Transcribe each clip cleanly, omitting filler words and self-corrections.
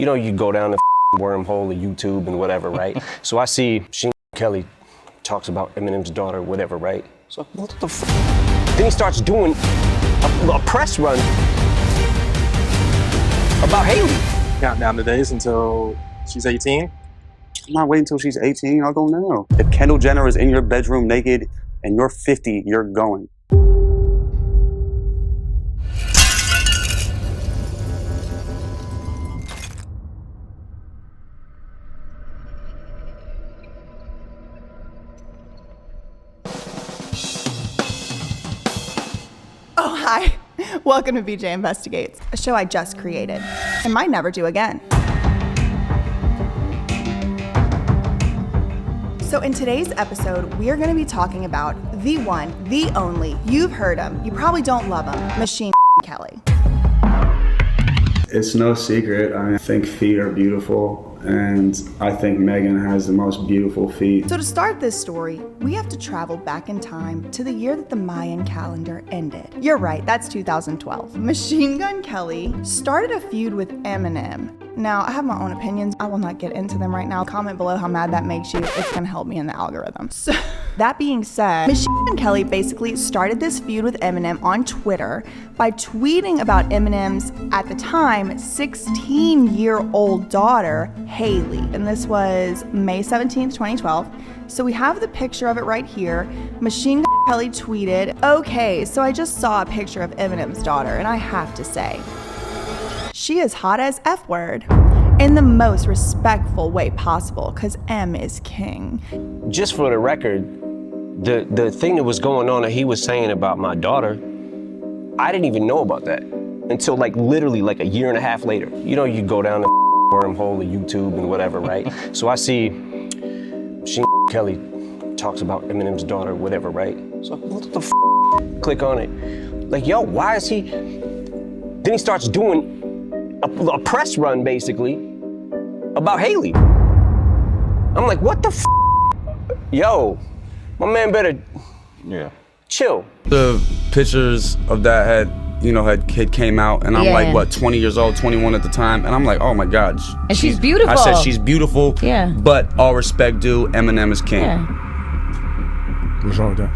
You know, you go down the wormhole of YouTube and whatever, right? So I see Machine Kelly talks about Eminem's daughter, whatever, right? So what the f? Then he starts doing a press run about Haley. Count down the days until she's 18. I'm not waiting until she's 18. I'll go now. If Kendall Jenner is in your bedroom naked and you're 50, you're going. Oh, hi. Welcome to BJ Investigates, a show I just created and might never do again. So in today's episode, we are going to be talking about the one, the only, you've heard him, you probably don't love him, Machine Kelly. It's no secret. I think feet are beautiful, and I think Megan has the most beautiful feet. So to start this story, we have to travel back in time to the year that the Mayan calendar ended. You're right, that's 2012. Machine Gun Kelly started a feud with Eminem. Now, I have my own opinions. I will not get into them right now. Comment below how mad that makes you. It's gonna help me in the algorithm. So, that being said, Machine Gun Kelly basically started this feud with Eminem on Twitter by tweeting about Eminem's, at the time, 16-year-old daughter, Haley. And this was May 17th, 2012. So we have the picture of it right here. Machine Gun Kelly tweeted, "Okay, so I just saw a picture of Eminem's daughter, and I have to say, she is hot as F word in the most respectful way possible, because M is king." Just for the record, the thing that was going on that he was saying about my daughter, I didn't even know about that until literally a year and a half later. You know, you go down the wormhole of YouTube and whatever, right? So I see Machine Kelly talks about Eminem's daughter, whatever, right? So what the f? Click on it. Like, yo, why is he? Then he starts doing a press run, basically, about Haley. I'm like, what the f? Yo, my man better chill. The pictures of that had came out, and I'm like, what, 20 years old, 21 at the time, and I'm like, oh my God. And she's beautiful. I said she's beautiful, Yeah. But all respect due, Eminem is king. Yeah. What's wrong with that?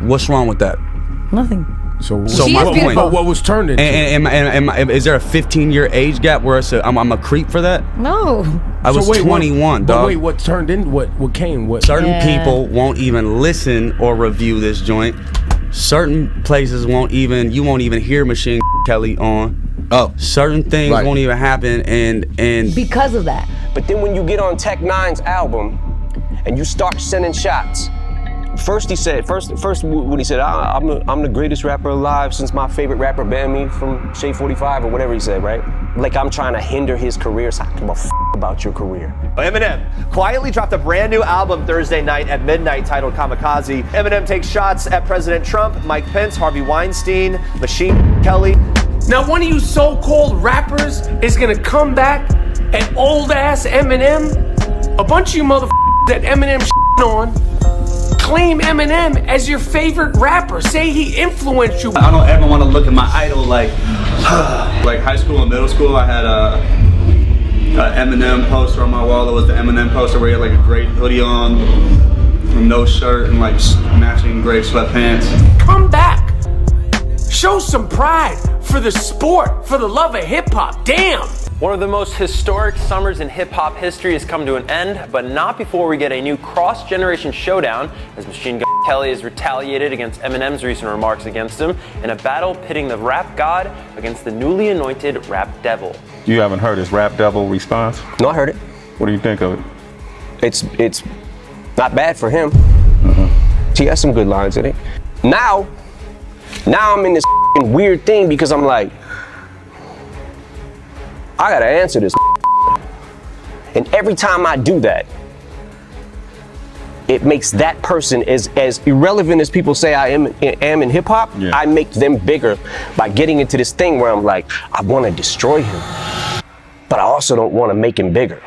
What's wrong with that? Nothing. So She my is point. beautiful. What was turned into? And is there a 15-year age gap where I'm a creep for that? No. I was 21, dog. But wait, what turned in? What came? What? Certain people won't even listen or review this joint. Certain places you won't even hear Machine Kelly on. Oh. Certain things won't even happen, and Because of that. But then when you get on Tech Nine's album and you start sending shots, first when he said, I'm the greatest rapper alive since my favorite rapper banned me from Shade 45 or whatever he said, right? Like I'm trying to hinder his career, so I give a f about your career. Eminem quietly dropped a brand new album Thursday night at midnight titled Kamikaze. Eminem takes shots at President Trump, Mike Pence, Harvey Weinstein, Machine Kelly. Now one of you so-called rappers is gonna come back at old-ass Eminem? A bunch of you motherfuckers that Eminem on claim Eminem as your favorite rapper. Say he influenced you. I don't ever want to look at my idol like high school and middle school. I had a Eminem poster on my wall. It was the Eminem poster where he had a great hoodie on, no shirt, and matching gray sweatpants. Come back. Show some pride for the sport, for the love of hip-hop. Damn. One of the most historic summers in hip-hop history has come to an end, but not before we get a new cross-generation showdown as Machine Gun Kelly has retaliated against Eminem's recent remarks against him in a battle pitting the rap god against the newly anointed rap devil. You haven't heard his rap devil response? No, I heard it. What do you think of it? It's not bad for him. He has some good lines in it. Now I'm in this weird thing because I'm like, I gotta answer this. And every time I do that, it makes that person as irrelevant as people say I am in hip hop. Yeah. I make them bigger by getting into this thing where I'm like, I wanna destroy him, but I also don't wanna make him bigger.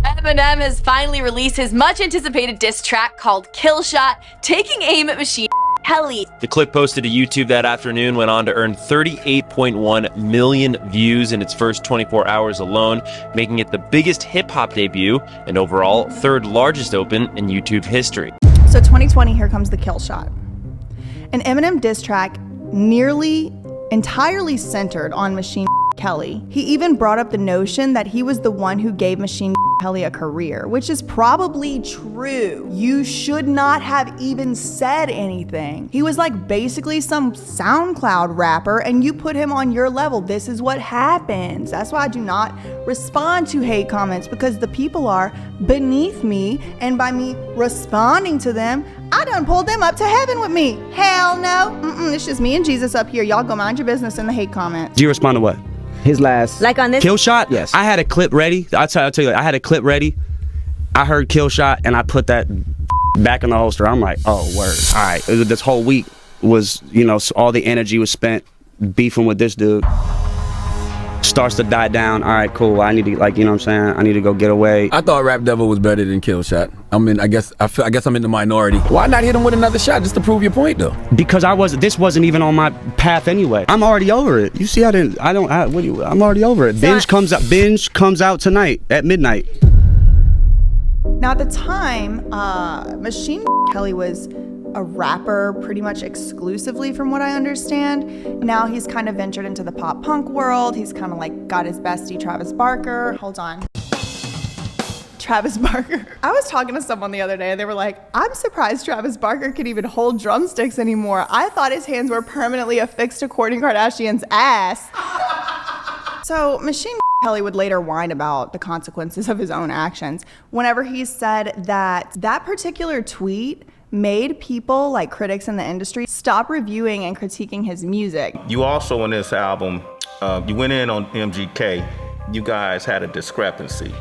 Eminem has finally released his much anticipated diss track called Kill Shot, taking aim at Machine Kelly. The clip posted to YouTube that afternoon went on to earn 38.1 million views in its first 24 hours alone, making it the biggest hip-hop debut and overall third largest open in YouTube history. So 2020, here comes the kill shot. An Eminem diss track nearly entirely centered on Machine Kelly. He even brought up the notion that he was the one who gave Machine Kelly a career, which is probably true. You should not have even said anything. He was like basically some SoundCloud rapper and you put him on your level. This is what happens. That's why I do not respond to hate comments, because the people are beneath me, and by me responding to them, I done pulled them up to heaven with me. Hell no. It's just me and Jesus up here. Y'all go mind your business in the hate comments. Do you respond to what? His last Like on this kill shot? Yes. I had a clip ready. I'll tell you, I had a clip ready. I heard kill shot and I put that back in the holster. I'm like, oh, word. All right. This whole week was, you know, all the energy was spent beefing with this dude. Starts to die down. All right, cool. I need to, like, you know what I'm saying? I need to go get away. I thought Rap Devil was better than Kill Shot. I mean, I guess I'm in the minority. Why not hit him with another shot just to prove your point, though? Because this wasn't even on my path anyway. I'm already over it. You see, I'm already over it. Binge comes out tonight at midnight. Now at the time, Machine Kelly was a rapper pretty much exclusively from what I understand. Now he's kind of ventured into the pop punk world. He's kind of like got his bestie Travis Barker. Hold on. Travis Barker. I was talking to someone the other day and they were like, I'm surprised Travis Barker can even hold drumsticks anymore. I thought his hands were permanently affixed to Kourtney Kardashian's ass. So Machine Kelly would later whine about the consequences of his own actions whenever he said that that particular tweet made people, like critics in the industry, stop reviewing and critiquing his music. You also, on this album, you went in on MGK. You guys had a discrepancy.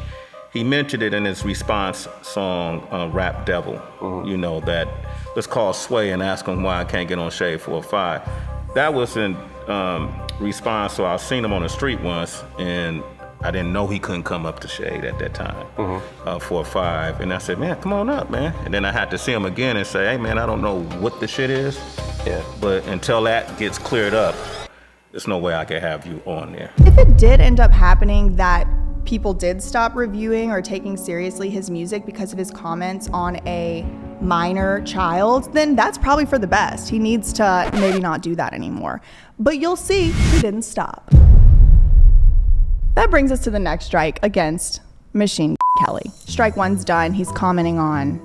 He mentioned it in his response song, Rap Devil. You know, that, let's call Sway and ask him why I can't get on Shade 4-5. That was in response to, I seen him on the street once, and I didn't know he couldn't come up to Shade at that time, 4-5. And I said, man, come on up, man. And then I had to see him again and say, hey, man, I don't know what the shit is. Yeah. But until that gets cleared up, there's no way I can have you on there. If it did end up happening that people did stop reviewing or taking seriously his music because of his comments on a minor child, then that's probably for the best. He needs to maybe not do that anymore. But you'll see he didn't stop. That brings us to the next strike against Machine Kelly. Strike one's done. He's commenting on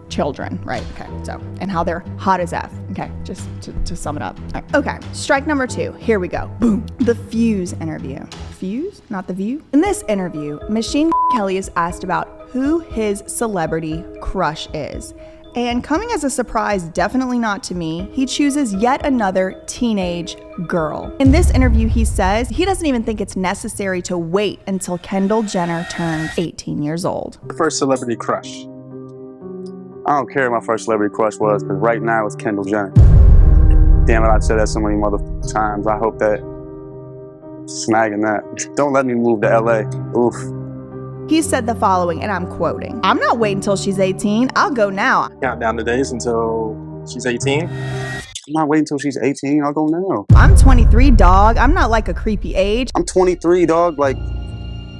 children, right? Okay, so, and how they're hot as F. Okay, just to sum it up. Right. Okay, strike number 2. Here we go. Boom. The Fuse interview. Fuse, not The View? In this interview, Machine Kelly is asked about who his celebrity crush is. And coming as a surprise, definitely not to me, he chooses yet another teenage girl. In this interview, he says he doesn't even think it's necessary to wait until Kendall Jenner turns 18 years old. First celebrity crush. I don't care what my first celebrity crush was, because right now it's Kendall Jenner. Damn it, I've said that so many motherfucking times. I hope that snagging that. Don't let me move to LA. Oof. He said the following, and I'm quoting, I'm not waiting until she's 18. I'll go now. Count down the days until she's 18. I'm not waiting until she's 18. I'll go now. I'm 23, dog. I'm not like a creepy age. I'm 23, dog. Like,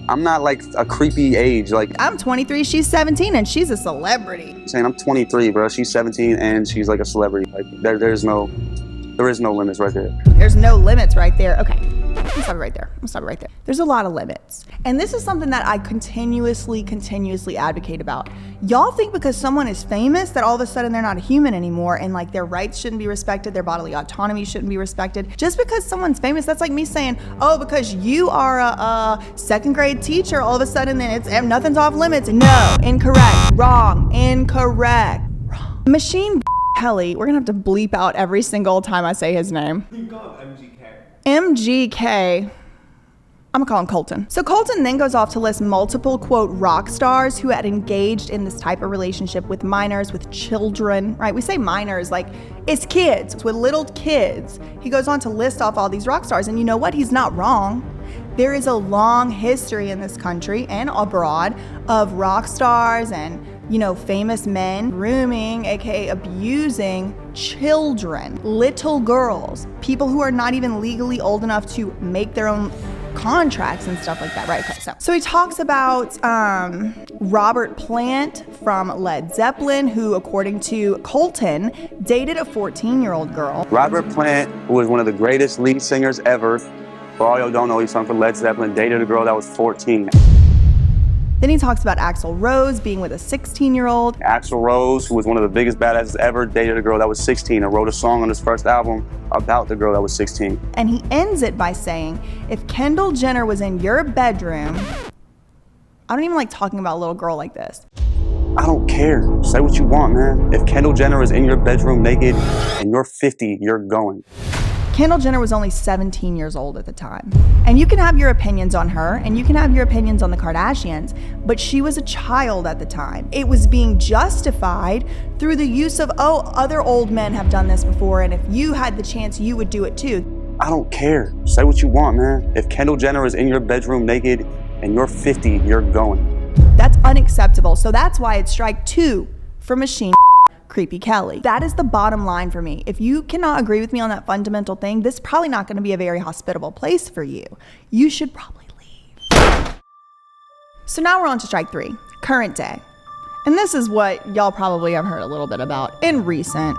I'm not like a creepy age. Like, I'm 23, she's 17, and she's a celebrity. I'm saying I'm 23, bro. She's 17 and she's like a celebrity. Like, there is no limits right there. There's no limits right there. Okay. I'll stop it right there. I'll stop it right there. There's a lot of limits. And this is something that I continuously advocate about. Y'all think because someone is famous that all of a sudden they're not a human anymore and like their rights shouldn't be respected, their bodily autonomy shouldn't be respected. Just because someone's famous, that's like me saying, oh, because you are a second grade teacher, all of a sudden then it's nothing's off limits. No, incorrect, wrong, incorrect, wrong. Machine Kelly, we're gonna have to bleep out every single time I say his name. You can call him MGK. MGK, I'm gonna call him Colton. So Colton then goes off to list multiple, quote, rock stars who had engaged in this type of relationship with minors, with children, right? We say minors, like it's kids, it's with little kids. He goes on to list off all these rock stars, and you know what? He's not wrong. There is a long history in this country and abroad of rock stars and you know, famous men grooming, aka abusing children, little girls, people who are not even legally old enough to make their own contracts and stuff like that, right? Okay, so he talks about Robert Plant from Led Zeppelin, who, according to Colton, dated a 14-year-old girl. Robert Plant, who was one of the greatest lead singers ever, for all y'all don't know, he's sung for Led Zeppelin, dated a girl that was 14. Then he talks about Axl Rose being with a 16-year-old. Axl Rose, who was one of the biggest badasses ever, dated a girl that was 16 and wrote a song on his first album about the girl that was 16. And he ends it by saying, if Kendall Jenner was in your bedroom, I don't even like talking about a little girl like this. I don't care. Say what you want, man. If Kendall Jenner is in your bedroom naked and you're 50, you're going. Kendall Jenner was only 17 years old at the time. And you can have your opinions on her, and you can have your opinions on the Kardashians, but she was a child at the time. It was being justified through the use of, oh, other old men have done this before, and if you had the chance, you would do it too. I don't care. Say what you want, man. If Kendall Jenner is in your bedroom naked and you're 50, you're going. That's unacceptable. So that's why it's strike 2 for Machine Creepy Kelly. That is the bottom line for me. If you cannot agree with me on that fundamental thing, this is probably not going to be a very hospitable place for you. You should probably leave. So now we're on to strike 3, current day. And this is what y'all probably have heard a little bit about in recent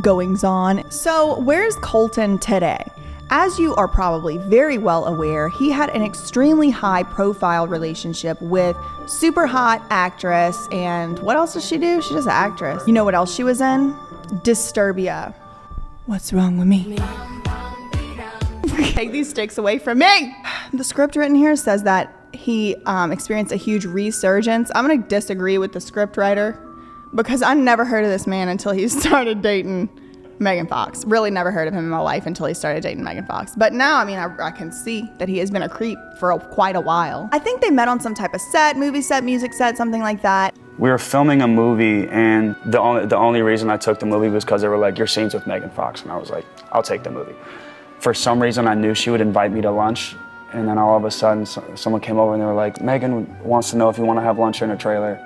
goings on. So where's Colton today? As you are probably very well aware, he had an extremely high profile relationship with super hot actress, and what else does she do? She's just an actress. You know what else she was in? Disturbia. What's wrong with me? Take these sticks away from me! The script written here says that he experienced a huge resurgence. I'm gonna disagree with the script writer because I never heard of this man until he started dating Megan Fox. Really never heard of him in my life until he started dating Megan Fox. But now, I mean, I can see that he has been a creep for quite a while. I think they met on some type of set, movie set, music set, something like that. We were filming a movie, and the only reason I took the movie was because they were like, your scene's with Megan Fox, and I was like, I'll take the movie. For some reason, I knew she would invite me to lunch, and then all of a sudden, someone came over and they were like, Megan wants to know if you want to have lunch in her trailer.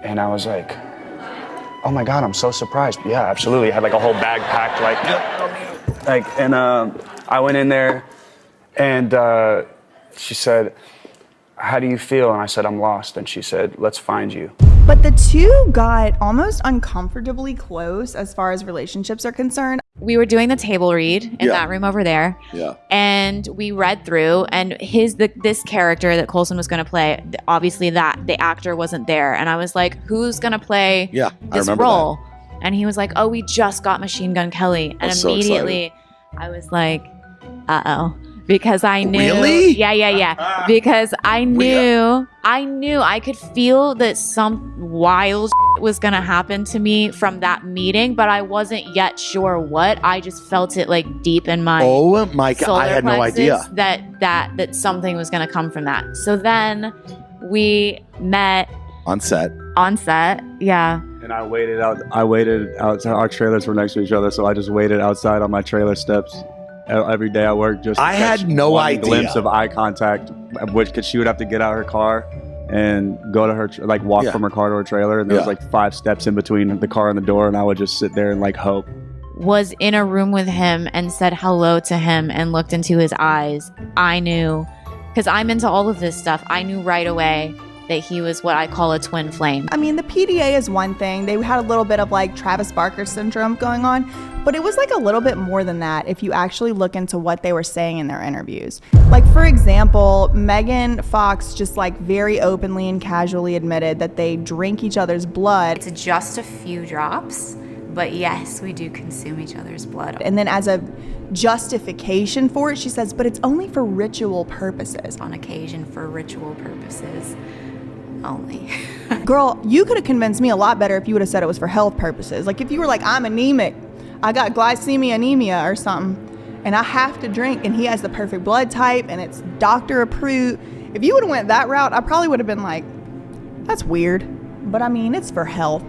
And I was like, oh my God, I'm so surprised. Yeah, absolutely. I had like a whole bag packed, and I went in there, and she said, how do you feel? And I said, I'm lost. And she said, let's find you. But the two got almost uncomfortably close as far as relationships are concerned. We were doing the table read in that room over there. Yeah. And we read through, and this character that Coulson was going to play, obviously that the actor wasn't there. And I was like, who's going to play this role? That. And he was like, oh, we just got Machine Gun Kelly. And immediately I was like, uh-oh. Because I knew. Really? Yeah. Because I knew I could feel that some wild was going to happen to me from that meeting, but I wasn't yet sure what. I just felt it like deep in my Oh my God, I had no idea. That something was going to come from that. So then we met on set. Yeah. And I waited outside. Our trailers were next to each other, so I just waited outside on my trailer steps. Every day at work, just I had no idea. Glimpse of eye contact, which she would have to get out of her car and go to her, walk from her car to her trailer, and there was 5 steps in between the car and the door, and I would just sit there and hope. Was in a room with him and said hello to him and looked into his eyes. I knew, because I'm into all of this stuff. I knew right away that he was what I call a twin flame. I mean, the PDA is one thing. They had a little bit of Travis Barker syndrome going on, but it was a little bit more than that if you actually look into what they were saying in their interviews. For example, Megan Fox just very openly and casually admitted that they drink each other's blood. It's just a few drops, but yes, we do consume each other's blood. And then as a justification for it, she says, but it's only for ritual purposes. On occasion for ritual purposes only. Girl, you could have convinced me a lot better if you would have said it was for health purposes. If you were like, I'm anemic, I got glycemia anemia or something, and I have to drink, and he has the perfect blood type, and it's doctor approved. If you would have went that route, I probably would have been like, that's weird. But I mean, it's for health.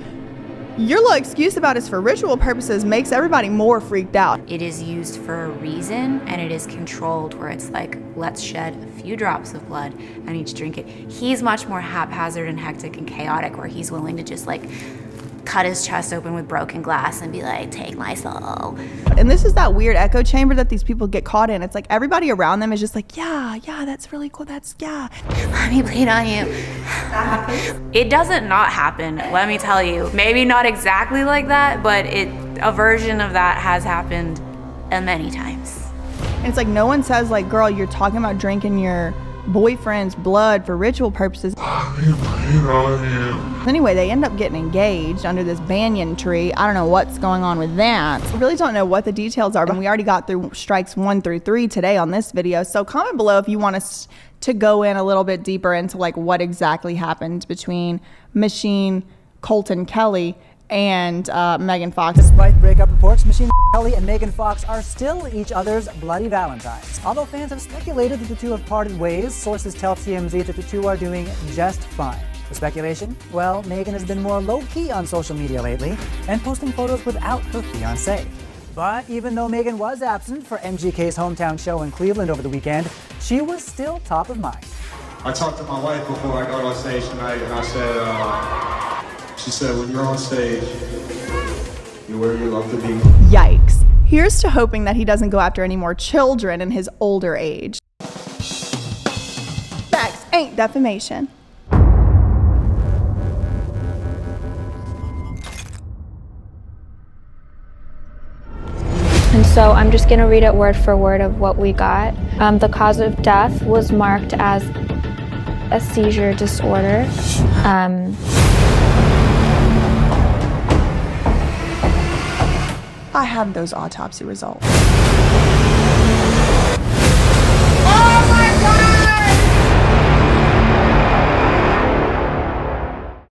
Your little excuse about it's for ritual purposes makes everybody more freaked out. It is used for a reason, and it is controlled where it's like, let's shed a few drops of blood and each drink it. He's much more haphazard and hectic and chaotic, where he's willing to just like cut his chest open with broken glass and be like, take my soul. And this is that weird echo chamber that these people get caught in. It's like everybody around them is just like, yeah, that's really cool, yeah. Let me bleed on you. It doesn't not happen, let me tell you. Maybe not exactly like that, but a version of that has happened many times. And it's like no one says like, girl, you're talking about drinking your boyfriend's blood for ritual purposes. Anyway, they end up getting engaged under this banyan tree. I don't know what's going on with that. I really don't know what the details are, but we already got through strikes 1 through 3 today on this video. So comment below if you want us to go in a little bit deeper into like what exactly happened between Machine, Colton Kelly, and Megan Fox. Despite breakup reports, Machine Kelly and Megan Fox are still each other's bloody valentines. Although fans have speculated that the two have parted ways, sources tell TMZ that the two are doing just fine. The speculation? Well, Megan has been more low-key on social media lately and posting photos without her fiancé. But even though Megan was absent for MGK's hometown show in Cleveland over the weekend, she was still top of mind. I talked to my wife before I got on stage tonight, and I said, she said, when you're on stage, you're where you love to be. Yikes. Here's to hoping that he doesn't go after any more children in his older age. Facts ain't defamation. And so I'm just going to read it word for word of what we got. The cause of death was marked as a seizure disorder. I have those autopsy results.